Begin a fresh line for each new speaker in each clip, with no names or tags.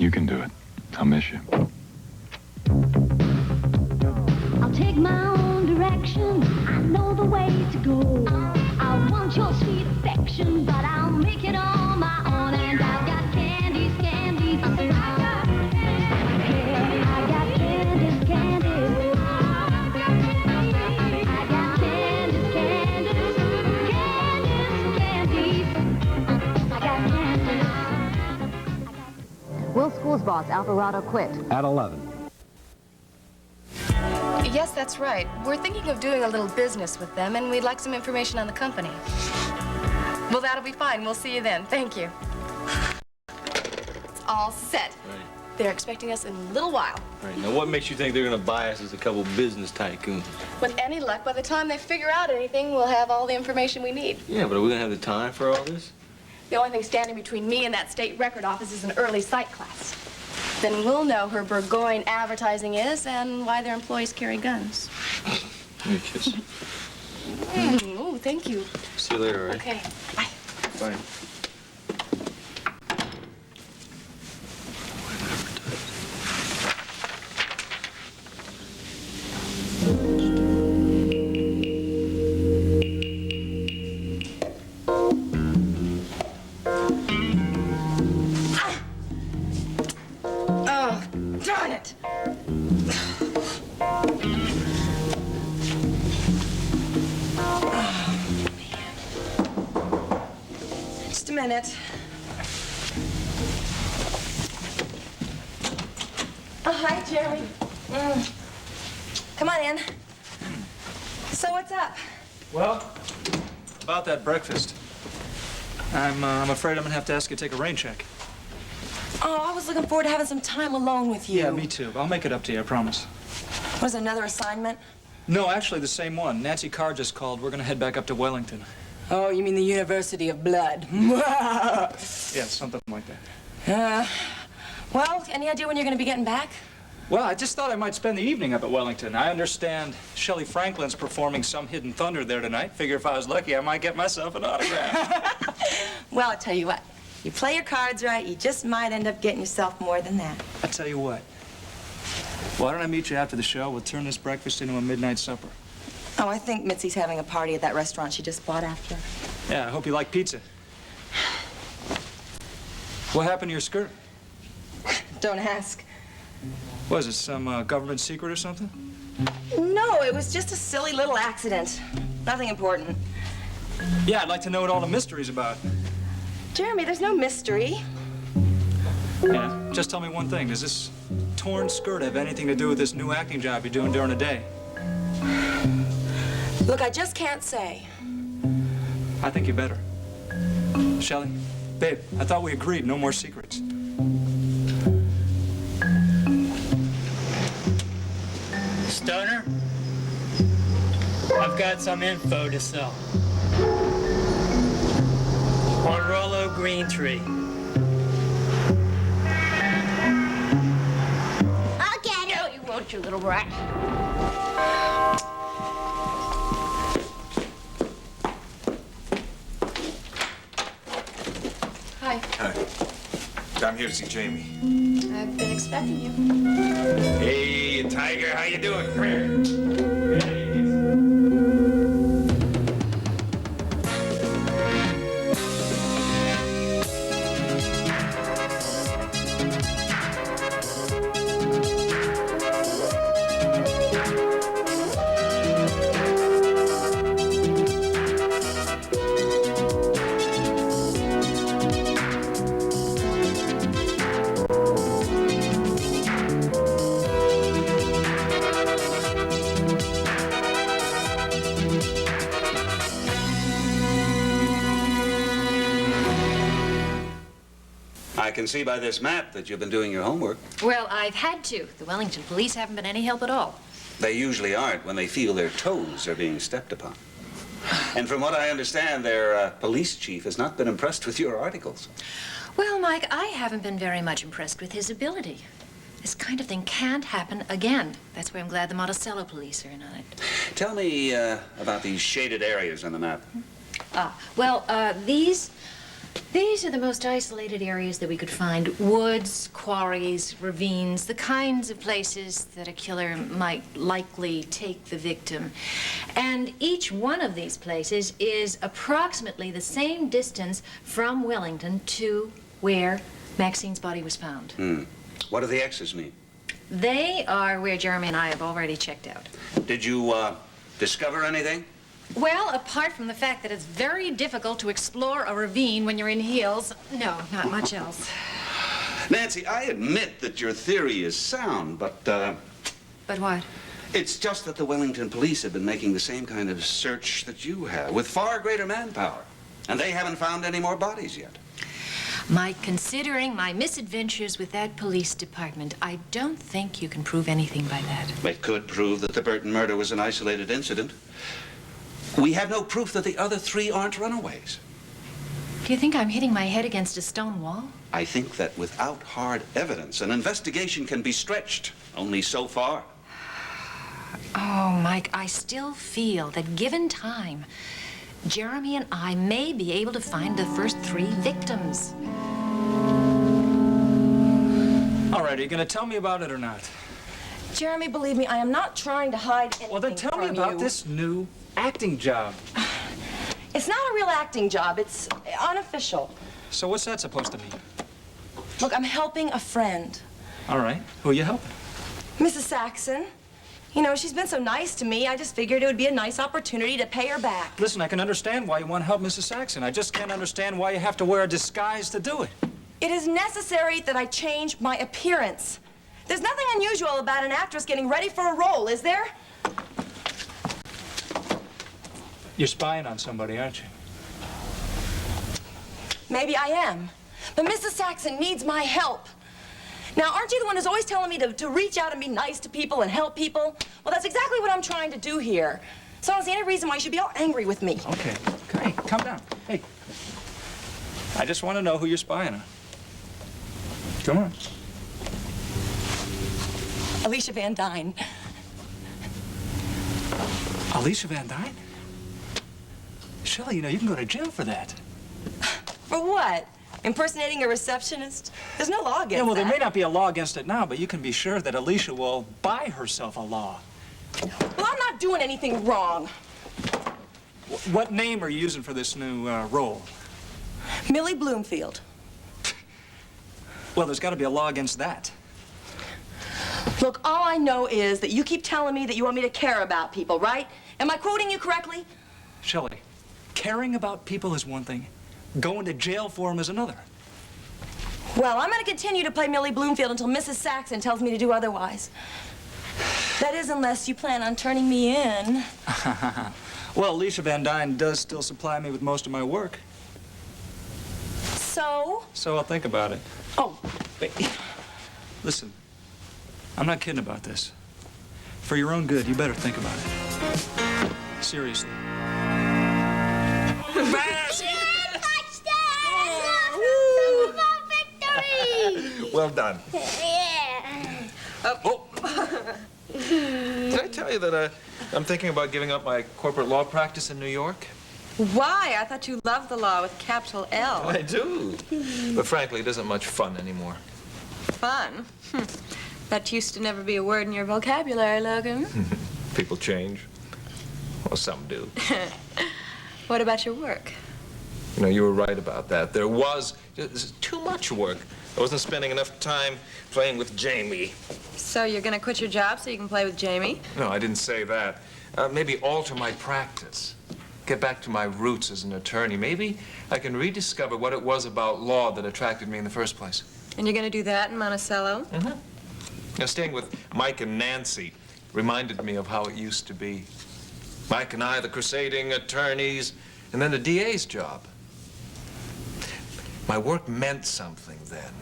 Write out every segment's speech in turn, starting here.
You can do it. I'll miss you.
I'll take my own direction. I know the way to go. I want your sweet affection, but I'll make it on my own. And I've got candies, candies. I got candies, candies. I got candies, candies, candies, candies. I got candies.
Will School's boss, Alvarado, quit?
At 11.
Yes, that's right. We're thinking of doing a little business with them, and we'd like some information on the company. Well, that'll be fine. We'll see you then. Thank you. It's all set.
Right.
They're expecting us in a little while.
Right. Now, what makes you think they're going to buy us as a couple business tycoons?
With any luck, by the time they figure out anything, we'll have all the information we need.
Yeah, but are we going to have the time for all this?
The only thing standing between me and that state record office is an early sight class. Then we'll know who Burgoyne Advertising is and why their employees carry guns.
Give me a kiss.
Oh, thank you.
See you later, all right?
Okay, bye.
Bye.
Oh, darn it. Just a minute. Oh, hi, Jeremy. Come on in. So what's up?
Well, about that breakfast. I'm afraid I'm gonna have to ask you to take a rain check.
Oh, I was looking forward to having some time alone with you.
Yeah, me too. I'll make it up to you, I promise.
Was there another assignment?
No, actually the same one. Nancy Carr just called. We're gonna head back up to Wellington.
Oh, you mean the University of Blood?
Yeah, something like that.
Well, any idea when you're gonna be getting back?
Well, I just thought I might spend the evening up at Wellington. I understand Shelley Franklin's performing Some Hidden Thunder there tonight. Figure if I was lucky, I might get myself an autograph.
Well, I'll tell you what. You play your cards right, you just might end up getting yourself more than that.
I tell you what. Why don't I meet you after the show? We'll turn this breakfast into a midnight supper.
Oh, I think Mitzi's having a party at that restaurant she just bought after.
Yeah, I hope you like pizza. What happened to your skirt?
Don't ask.
Was it some government secret or something?
No, it was just a silly little accident. Nothing important.
Yeah, I'd like to know what all the mystery's about.
Jeremy, there's no mystery.
Yeah, just tell me one thing. Does this torn skirt have anything to do with this new acting job you're doing during the day?
Look, I just can't say.
I think you better. Shelley, babe, I thought we agreed no more secrets.
Stoner, I've got some info to sell. On Rollo Green Tree.
I'll get it.
No, you won't, you little brat. Hi.
Hi. I'm here to see Jamie.
I've been expecting you.
Hey, Tiger, how you doing? Come here.
I can see by this map that you've been doing your homework.
Well, I've had to. The Wellington police haven't been any help at all.
They usually aren't when they feel their toes are being stepped upon. And from what I understand, their police chief has not been impressed with your articles.
Well, Mike, I haven't been very much impressed with his ability. This kind of thing can't happen again. That's why I'm glad the Monticello police are in on it.
Tell me about these shaded areas on the map.
Well, these These are the most isolated areas that we could find. Woods, quarries, ravines, the kinds of places that a killer might likely take the victim. And each one of these places is approximately the same distance from Wellington to where Maxine's body was found.
What do the X's mean?
They are where Jeremy and I have already checked out.
Did you, discover anything?
Well, apart from the fact that it's very difficult to explore a ravine when you're in heels, no, not much else.
Nancy, I admit that your theory is sound, but,
But what?
it's just that the Wellington police have been making the same kind of search that you have, with far greater manpower. And they haven't found any more bodies yet.
Mike, considering my misadventures with that police department, I don't think you can prove anything by that.
It could prove that the Burton murder was an isolated incident. We have no proof that the other three aren't runaways.
Do you think I'm hitting my head against a stone wall?
I think that without hard evidence, an investigation can be stretched only so far.
Oh, Mike, I still feel that given time, Jeremy and I may be able to find the first 3 victims.
All right, are you going to tell me about it or not?
Jeremy, believe me, I am not trying to hide anything
Well, then tell me
from
about
you.
this new acting job.
It's not a real acting job. It's unofficial.
So what's that supposed to mean?
Look, I'm helping a friend,
All right, who are you helping?
Mrs. Saxon. You know, she's been so nice to me, I just figured it would be a nice opportunity to pay her back.
Listen, I can understand why you want to help Mrs. Saxon. I just can't understand why you have to wear a disguise to do it.
It is necessary that I change my appearance. There's nothing unusual about an actress getting ready for a role, is there?
You're spying on somebody, aren't you?
Maybe I am. But Mrs. Saxon needs my help. Now, aren't you the one who's always telling me to reach out and be nice to people and help people? Well, that's exactly what I'm trying to do here. So I don't see any reason why you should be all angry with me.
Okay. Hey, calm down. Hey. I just want to know who you're spying on. Come on.
Alicia Van Dyne.
Alicia Van Dyne? Shelley, you know, you can go to jail for that.
For what? Impersonating a receptionist? There's no law against
Yeah, well,
that.
there may not be a law against it now, but you can be sure that Alicia will buy herself a law.
Well, I'm not doing anything wrong.
What name are you using for this new role?
Millie Bloomfield.
Well, there's got to be a law against that.
Look, all I know is that you keep telling me that you want me to care about people, right? Am I quoting you correctly?
Shelley, caring about people is one thing. Going to jail for them is another.
Well, I'm going to continue to play Millie Bloomfield until Mrs. Saxon tells me to do otherwise. That is, unless you plan on turning me in.
Well, Alicia Van Dyne does still supply me with most of my work.
So?
So I'll think about it.
Oh.
Wait. Listen, I'm not kidding about this. For your own good, you better think about it. Seriously.
Well done.
Yeah.
Oh. Did I tell you that I'm thinking about giving up my corporate law practice in New York?
Why? I thought you loved the law with capital L.
I do. But frankly, it isn't much fun anymore.
Fun? That used to never be a word in your vocabulary, Logan.
People change. Well, some do.
What about your work?
You know, you were right about that. There was just too much work. I wasn't spending enough time playing with Jamie.
So you're gonna quit your job so you can play with Jamie?
No, I didn't say that. Maybe alter my practice. Get back to my roots as an attorney. Maybe I can rediscover what it was about law that attracted me in the first place.
And you're gonna do that in Monticello?
Mm-hmm. Now, staying with Mike and Nancy reminded me of how it used to be. Mike and I, the crusading attorneys, and then the DA's job. My work meant something then.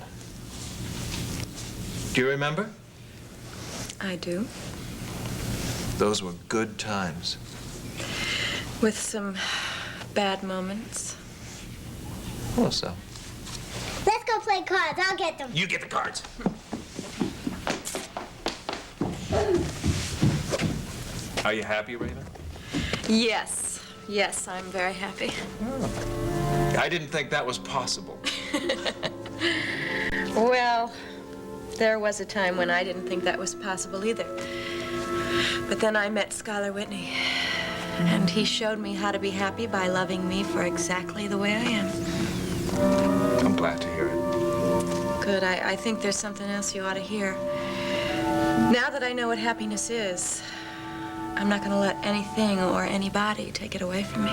Do you remember?
I do.
Those were good times.
With some bad moments.
Well, so.
Let's go play cards. I'll get them.
You get the cards. Are you happy, Raven?
Yes. Yes, I'm very happy.
I didn't think that was possible.
Well, there was a time when I didn't think that was possible either. But then I met Schuyler Whitney, and he showed me how to be happy by loving me for exactly the way I am.
I'm glad to hear it.
Good. I think there's something else you ought to hear. Now that I know what happiness is, I'm not going to let anything or anybody take it away from me.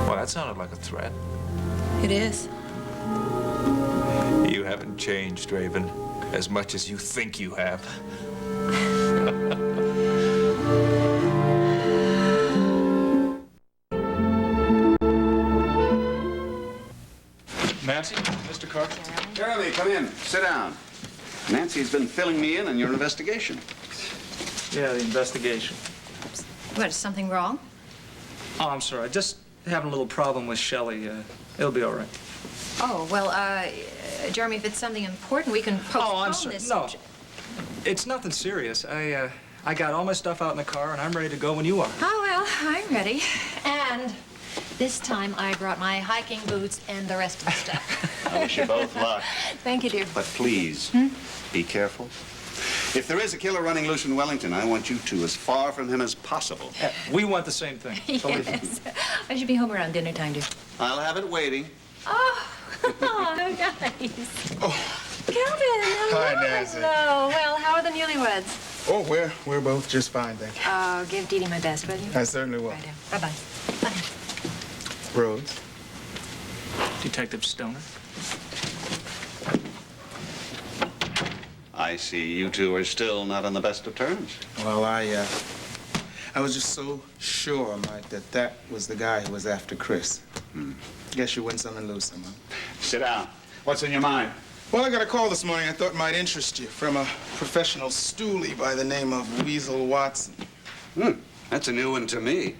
Well, that sounded like a threat.
It is.
You haven't changed, Raven, as much as you think you have.
Nancy, Mr. Carter.
Jeremy, come in. Sit down. Nancy's been filling me in on your investigation.
Yeah, the investigation.
What, is something wrong?
Oh, I'm sorry. Just having a little problem with Shelley. It'll be all right.
Oh, well, Jeremy, if it's something important, we can postpone
Oh, I'm sorry.
this.
No, it's nothing serious. I got all my stuff out in the car, and I'm ready to go when you are.
Oh, well, I'm ready. And this time I brought my hiking boots and the rest of the stuff.
I wish you both luck.
Thank you, dear.
But please, be careful. If there is a killer running loose in Wellington, I want you two as far from him as possible.
We want the same thing. Believe me.
Yes. I should be home around dinner time, dear.
I'll have it waiting.
Oh, guys. Calvin, hello.
Hi, Nancy.
Hello. Well, how are the newlyweds?
Oh, we're both just fine, thank you.
Oh, give Dee Dee my best, will you?
I certainly will.
Right, bye-bye. Bye.
Rhodes.
Detective Stoner.
I see you two are still not on the best of terms.
Well, I was just so sure, Mike, that was the guy who was after Chris. Guess you win some and lose some, huh?
Sit down. What's in your mind?
Well, I got a call this morning I thought might interest you from a professional stoolie by the name of Weasel Watson.
That's a new one to me.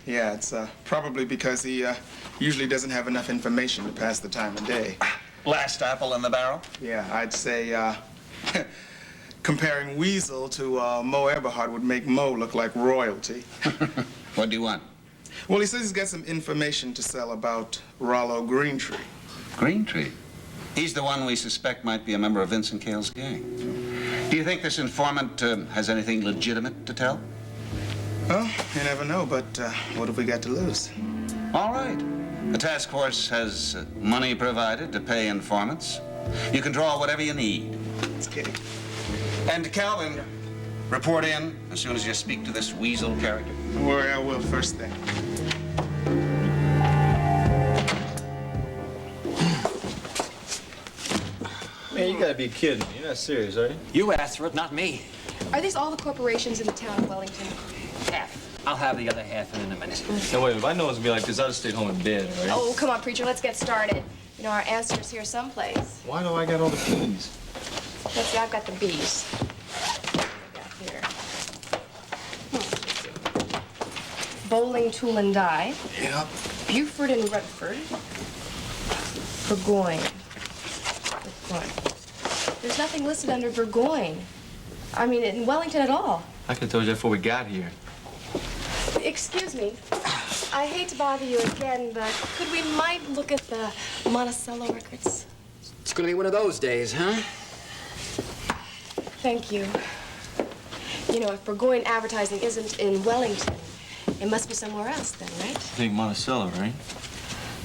Yeah, it's probably because he usually doesn't have enough information to pass the time of day.
Last apple in the barrel?
Yeah, I'd say comparing Weasel to Mo Eberhard would make Mo look like royalty.
What do you want?
Well, he says he's got some information to sell about Rollo Greentree.
Greentree? He's the one we suspect might be a member of Vincent Cale's gang. Do you think this informant has anything legitimate to tell?
Well, you never know, but what have we got to lose?
All right. The task force has money provided to pay informants. You can draw whatever you need.
Okay.
And Calvin, report in as soon as you speak to this Weasel character.
Don't worry, I will first thing.
Man, you gotta be kidding me. You're not serious, are you?
You asked for it, not me.
Are these all the corporations in the town of Wellington?
Half. I'll have the other half in a minute.
Now, wait, if I know it's gonna be like this, I'd have stayed home in bed, all right?
Oh, come on, preacher, let's get started. You know, our answer's here someplace.
Why do I got all the keys?
Let's see, I've got the B's. What do I got here? Bowling, tool, and die.
Yeah.
Buford and Redford. Burgoyne. There's nothing listed under Burgoyne. I mean, in Wellington at all.
I could have told you that before we got here.
Excuse me. I hate to bother you again, but we might look at the Monticello records?
It's gonna be one of those days, huh?
Thank you. You know, if Burgoyne Advertising isn't in Wellington, it must be somewhere else then, right?
I think Monticello, right?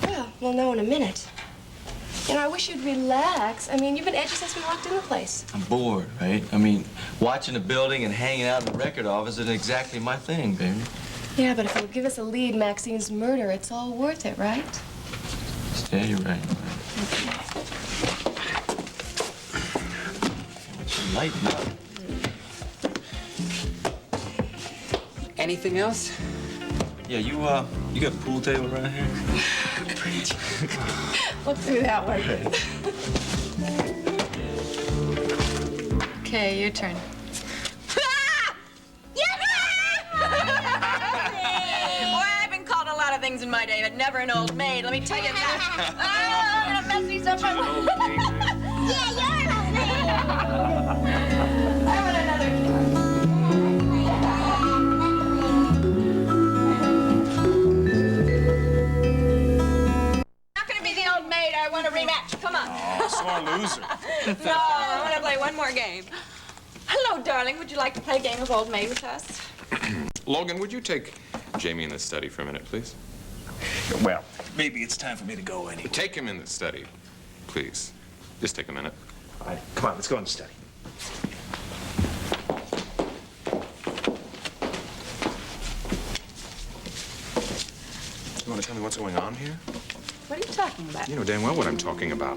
Well, we'll know in a minute. You know, I wish you'd relax. I mean, you've been edgy since we walked in the place.
I'm bored, right? I mean, watching the building and hanging out in the record office isn't exactly my thing, baby.
Yeah, but if you'll give us a lead, Maxine's murder, it's all worth it, right?
Yeah, you're right. Lighten up.
Anything else?
Yeah, you got a pool table around here?
Look through that way.
Okay, your turn. Boy, I've been called a lot of things in my day, but never an old maid. Let me tell you that. Oh, I'm gonna mess these up.
Yeah, you're an old man.
I want another.
No, I want to play one more game. Hello, darling. Would you like to play a game of Old Maid with us?
Logan, would you take Jamie in the study for a minute, please?
Well, maybe it's time for me to go in.
Take him in the study, please. Just take a minute.
All right, come on, let's go in the study.
You want to tell me what's going on here?
What are you talking about?
You know damn well what I'm talking about.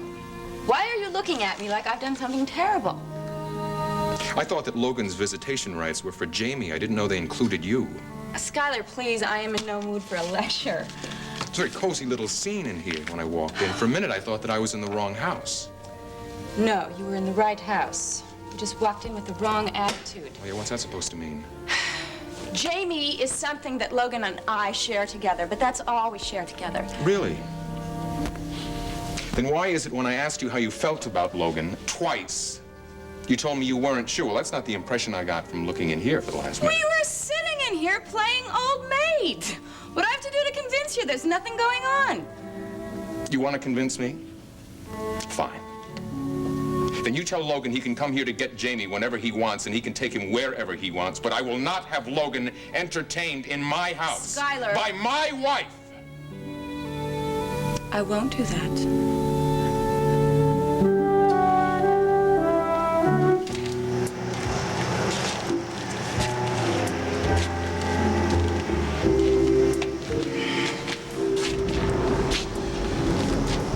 Why are you looking at me like I've done something terrible?
I thought that Logan's visitation rights were for Jamie. I didn't know they included you.
Skylar, please, I am in no mood for a lecture.
It's a very cozy little scene in here when I walked in. For a minute, I thought that I was in the wrong house.
No, you were in the right house. You just walked in with the wrong attitude.
Oh, yeah, what's that supposed to mean?
Jamie is something that Logan and I share together, but that's all we share together.
Really? Then why is it when I asked you how you felt about Logan twice, you told me you weren't sure? Well, that's not the impression I got from looking in here for the last minute.
We were sitting in here playing Old Maid. What do I have to do to convince you there's nothing going on?
You want to convince me? Fine. Then you tell Logan he can come here to get Jamie whenever he wants, and he can take him wherever he wants, but I will not have Logan entertained in my house.
Skylar.
By my wife.
I won't do that.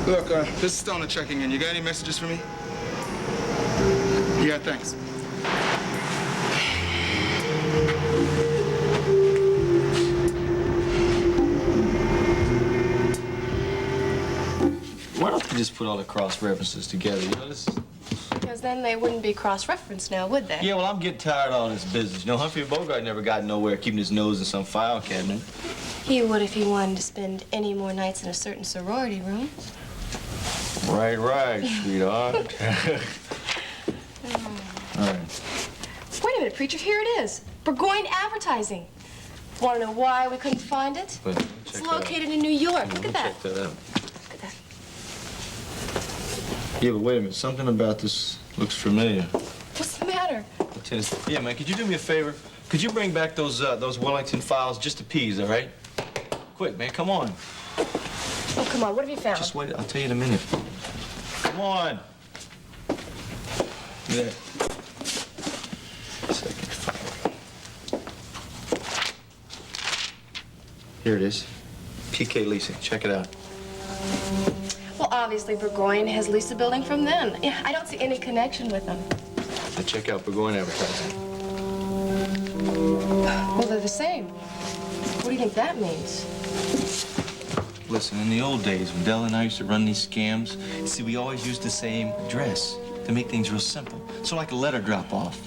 Look, this is Stoner checking in. You got any messages for me? Yeah, thanks.
Why don't you just put all the cross references together? You know, this is...
Because then they wouldn't be cross-referenced now, would they?
Yeah, well, I'm getting tired of all this business. You know, Humphrey Bogart never got nowhere keeping his nose in some file cabinet.
He would if he wanted to spend any more nights in a certain sorority room.
Right, sweetheart. All right.
Wait a minute, preacher, here it is. Burgoyne Advertising. Want to know why we couldn't find it?
But check
It's
that out.
located in New York.
Yeah,
Look
let
at
me
that.
Check that out.
Look at that.
Yeah, but wait a minute. Something about this looks familiar.
What's the matter?
Lieutenant, yeah, man, could you do me a favor? Could you bring back those Wellington files just to peas, all right? Quick, man, come on.
Oh, come on. What have you found?
Just wait. I'll tell you in a minute. Come on. There. Second file. Here it is. PK Leasing. Check it out.
Well, obviously, Burgoyne has leased a building from them. Yeah, I don't see any connection with them.
Now check out Burgoyne Advertising.
Well, they're the same. What do you think that means?
Listen, in the old days, when Dell and I used to run these scams, see, we always used the same address to make things real simple. So like a letter drop off.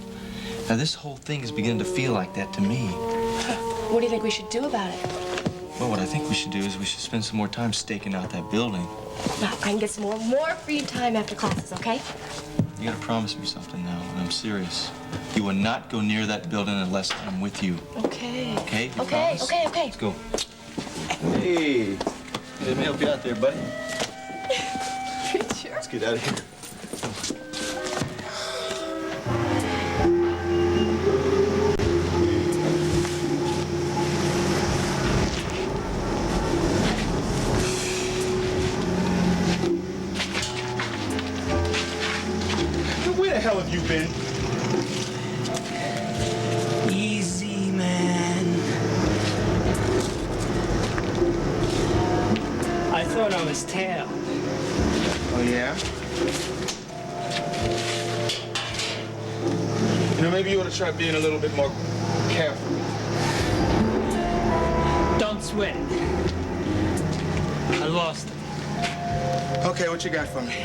Now, this whole thing is beginning to feel like that to me.
What do you think we should do about it?
Well, what I think we should do is we should spend some more time staking out that building.
Well, I can get some more free time after classes, okay?
You gotta promise me something now, and I'm serious. You will not go near that building unless I'm with you.
Okay.
Okay? You
Okay,
promise?
okay, okay.
Let's go. Hey. Let me help you out there, buddy.
Preacher.
Let's get out of here.
Where the hell have you been?
Easy, man. I thought I was tailed.
Oh, yeah? You know, maybe you ought to try being a little bit more careful.
Don't sweat it. I lost it.
Okay, what you got for me?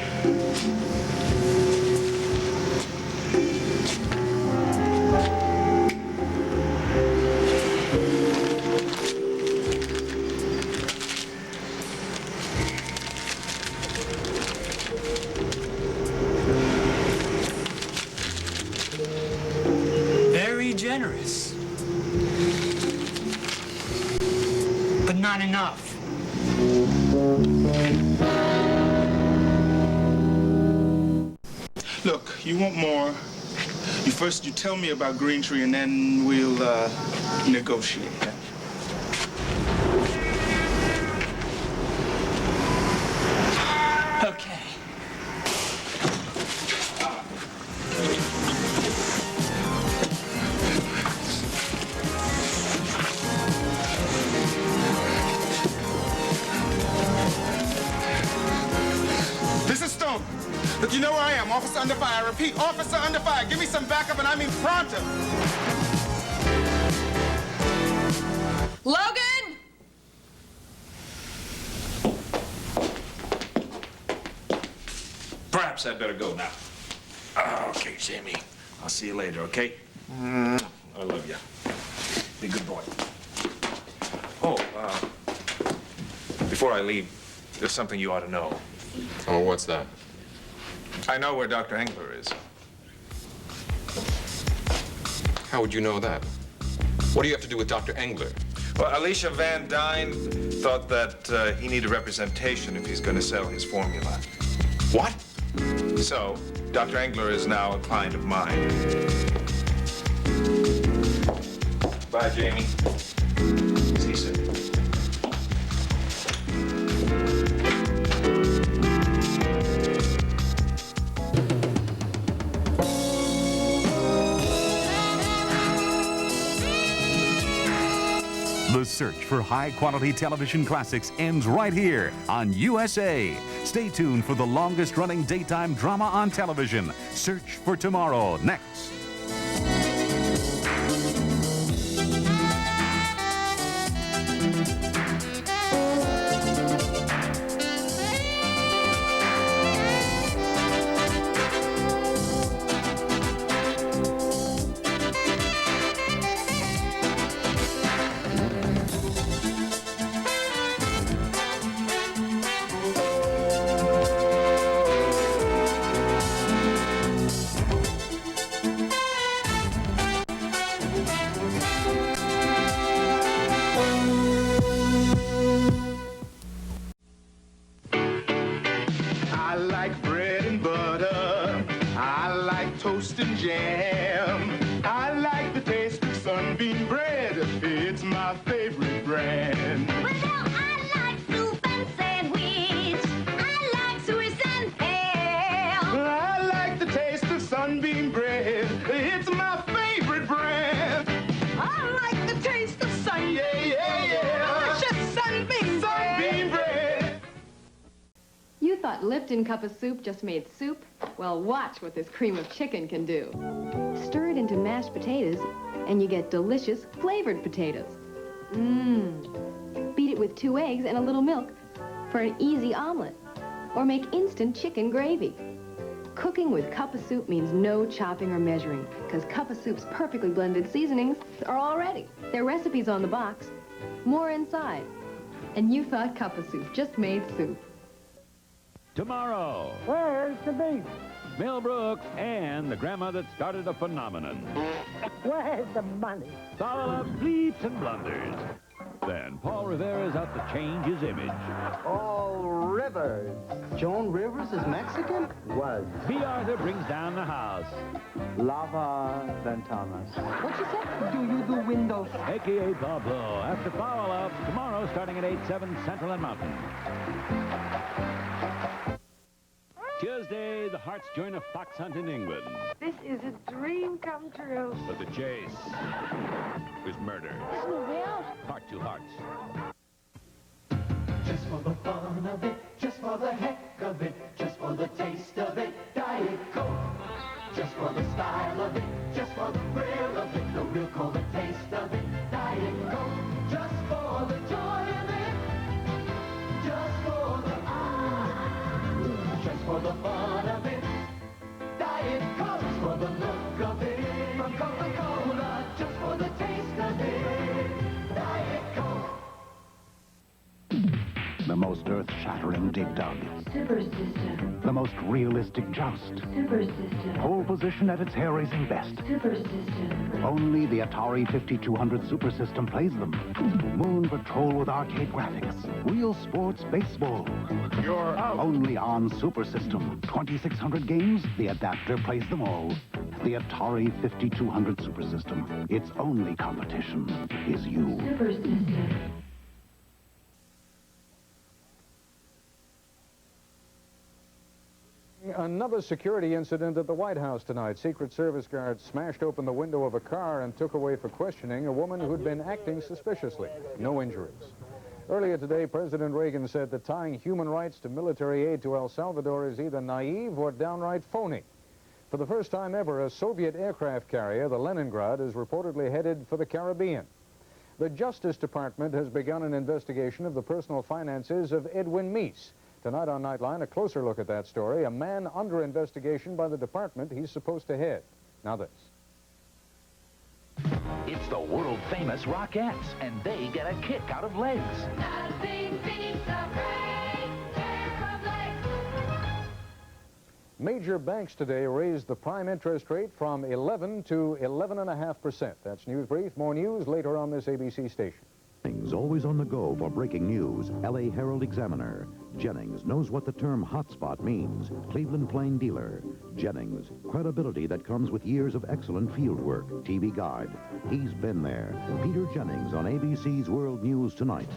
Very generous. But not enough.
you want more, you tell me about Green Tree, and then we'll negotiate. Okay?
Okay.
This is Stone. Look, you know where I am. Officer under fire. I repeat, officer under fire. Give me some backup, and I mean pronto.
Logan!
Perhaps I'd better go now. Okay, Jamie. I'll see you later, okay? I love you. Be a good boy. Oh, before I leave, there's something you ought to know.
Oh, what's that?
I know where Dr. Engler is.
How would you know that? What do you have to do with Dr. Engler?
Well, Alicia Van Dyne thought that he needed representation if he's going to sell his formula.
What?
So, Dr. Engler is now a client of mine. Bye, Jamie. See you soon.
The search for high-quality television classics ends right here on USA. Stay tuned for the longest-running daytime drama on television. Search for Tomorrow, next.
I like bread and butter. I like toast and jam. I like the taste of Sunbeam bread. It's my favorite brand.
Well, I like soup and sandwich. I like Swiss and ham.
I like the taste of Sunbeam bread. It's my favorite brand.
I like the taste of sun. Delicious sunbeam
Sunbeam bread.
You thought Lipton cup of soup just made soup? Well, watch what this cream of chicken can do. Stir it into mashed potatoes, and you get delicious flavored potatoes. Beat it with 2 eggs and a little milk for an easy omelet. Or make instant chicken gravy. Cooking with cup of soup means no chopping or measuring, because cup of soup's perfectly blended seasonings are all ready. Their recipes on the box, more inside. And you thought cup of soup just made soup.
Tomorrow,
Where's the beef?
Mel Brooks and the grandma that started a phenomenon.
Where's the money?
Follow up bleeps and blunders. Then Paul Rivera's out to change his image.
Oh, Rivers. Joan Rivers is Mexican? Was.
B. Arthur brings down the house.
Lava Ventanas.
What you say? Do you do windows?
A.K.A. Pablo. After Follow Up, tomorrow starting at 8/7 Central and Mountain. Tuesday, the Hearts join a fox hunt in England.
This is a dream come true.
But the chase is murder.
There's no way out.
Heart to heart.
Just for the fun of it, just for the heck of it, just for the taste of it, Diet Coke. Just for the style of it, just for the thrill of it, the real cold taste of it, Diet Coke. Just for the joy of it, just for the just for the fun of it, Diet Coke. Just for the look of it, from Coca-Cola, just for the taste of it, Diet Coke.
The most earth-shattering dig dug
Super System.
The most realistic joust.
Super System.
Pole position at its hair-raising best.
Super System.
Only the Atari 5200 Super System plays them. Moon Patrol with arcade graphics. Real sports baseball.
You're out.
Only on Super System. 2,600 games, the adapter plays them all. The Atari 5200 Super System. Its only competition is you.
Super System.
Another security incident at the White House tonight. Secret Service guards smashed open the window of a car and took away for questioning a woman who'd been acting suspiciously. No injuries. Earlier today, President Reagan said that tying human rights to military aid to El Salvador is either naive or downright phony. For the first time ever, a Soviet aircraft carrier, the Leningrad, is reportedly headed for the Caribbean. The Justice Department has begun an investigation of the personal finances of Edwin Meese. Tonight on Nightline, a closer look at that story. A man under investigation by the department he's supposed to head. Now this.
It's the world-famous Rockettes, and they get a kick out of legs.
Nothing beats a great pair of legs.
Major banks today raised the prime interest rate from 11 to 11.5%. That's News Brief. More news later on this ABC station.
Always on the go for breaking news. L.A. Herald Examiner. Jennings knows what the term hotspot means. Cleveland Plain Dealer. Jennings, credibility that comes with years of excellent field work. TV Guide. He's been there. Peter Jennings on ABC's World News Tonight.